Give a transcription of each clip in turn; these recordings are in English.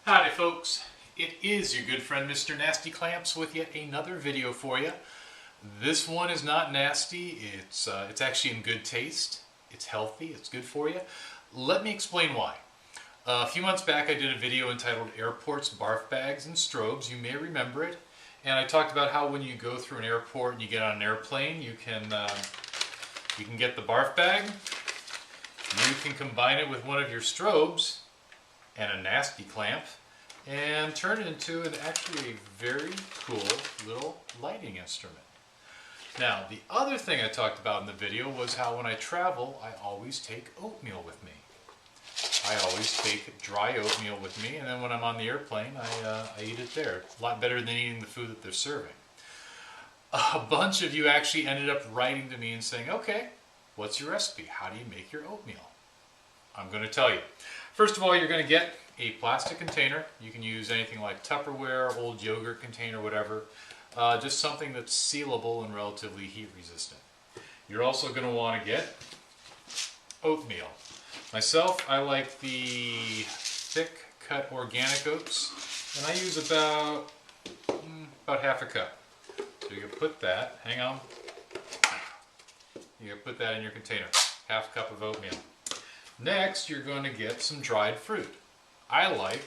Howdy folks, it is your good friend Mr. Nasty Clamps with yet another video for you. This one is not nasty, it's actually in good taste, it's healthy, it's good for you. Let me explain why. A few months back I did a video entitled Airports, Barf Bags, and Strobes. You may remember it. And I talked about how when you go through an airport and you get on an airplane, you can get the barf bag, you can combine it with one of your strobes and a nasty clamp, and turn it into actually a very cool little lighting instrument. Now, the other thing I talked about in the video was how when I travel, I always take oatmeal with me. I always take dry oatmeal with me, and then when I'm on the airplane, I eat it there. A lot better than eating the food that they're serving. A bunch of you actually ended up writing to me and saying, okay, what's your recipe? How do you make your oatmeal? I'm going to tell you. First of all, you're going to get a plastic container. You can use anything like Tupperware, old yogurt container, whatever. Just something that's sealable and relatively heat resistant. You're also going to want to get oatmeal. Myself, I like the thick cut organic oats, and I use about half a cup. So you can put that, hang on, you can put that in your container, half a cup of oatmeal. Next, you're going to get some dried fruit. I like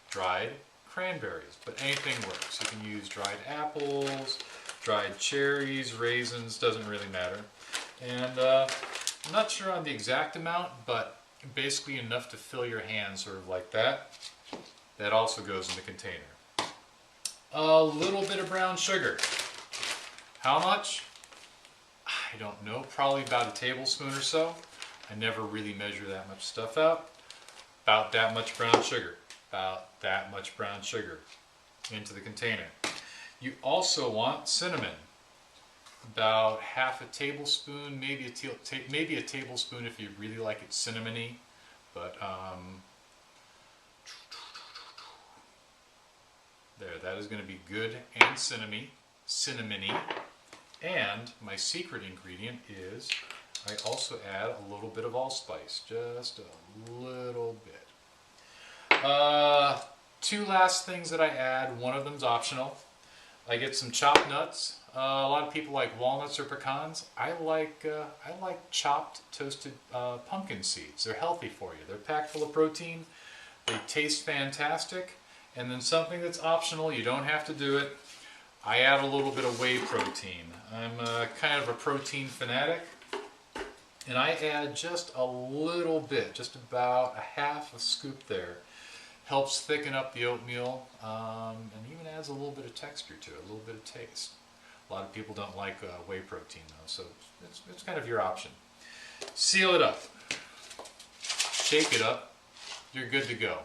dried cranberries, but anything works. You can use dried apples, dried cherries, raisins, doesn't really matter. And I'm not sure on the exact amount, but basically enough to fill your hand, sort of like that. That also goes in the container. A little bit of brown sugar. How much? I don't know, probably about a tablespoon or so. I never really measure that much stuff out. About that much brown sugar. About that much brown sugar into the container. You also want cinnamon. About half a tablespoon, maybe a tablespoon if you really like it cinnamony. But there, that is going to be good and cinnamony. And my secret ingredient is I also add a little bit of allspice, just a little bit. Two last things that I add, one of them's optional. I get some chopped nuts. A lot of people like walnuts or pecans. I like chopped toasted pumpkin seeds. They're healthy for you. They're packed full of protein. They taste fantastic. And then something that's optional, you don't have to do it. I add a little bit of whey protein. I'm kind of a protein fanatic. And I add just a little bit, just about a half a scoop there. Helps thicken up the oatmeal and even adds a little bit of texture to it, a little bit of taste. A lot of people don't like whey protein though, so it's kind of your option. Seal it up. Shake it up. You're good to go.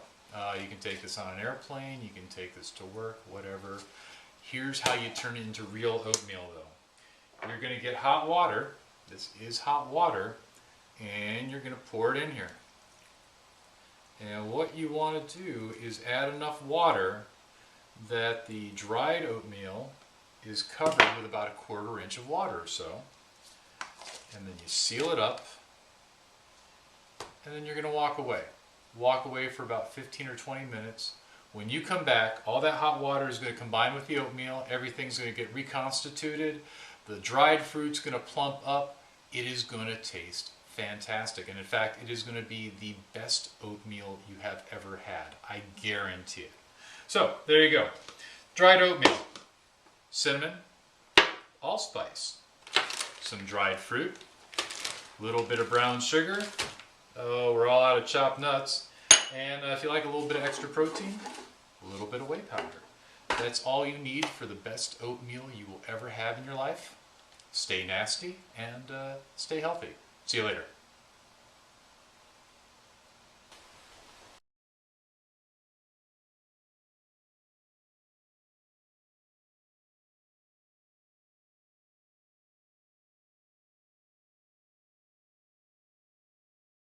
You can take this on an airplane, you can take this to work, whatever. Here's how you turn it into real oatmeal though. You're going to get hot water. This is hot water, and you're going to pour it in here. And what you want to do is add enough water that the dried oatmeal is covered with about 1/4 inch of water or so. And then you seal it up, and then you're going to walk away. Walk away for about 15 or 20 minutes. When you come back, all that hot water is going to combine with the oatmeal. Everything's going to get reconstituted. The dried fruit's going to plump up. It is going to taste fantastic. And in fact, it is going to be the best oatmeal you have ever had. I guarantee it. So, there you go. Dried oatmeal, cinnamon, allspice, some dried fruit, a little bit of brown sugar. Oh, we're all out of chopped nuts. And if you like a little bit of extra protein, a little bit of whey powder. That's all you need for the best oatmeal you will ever have in your life. Stay nasty and stay healthy. See you later.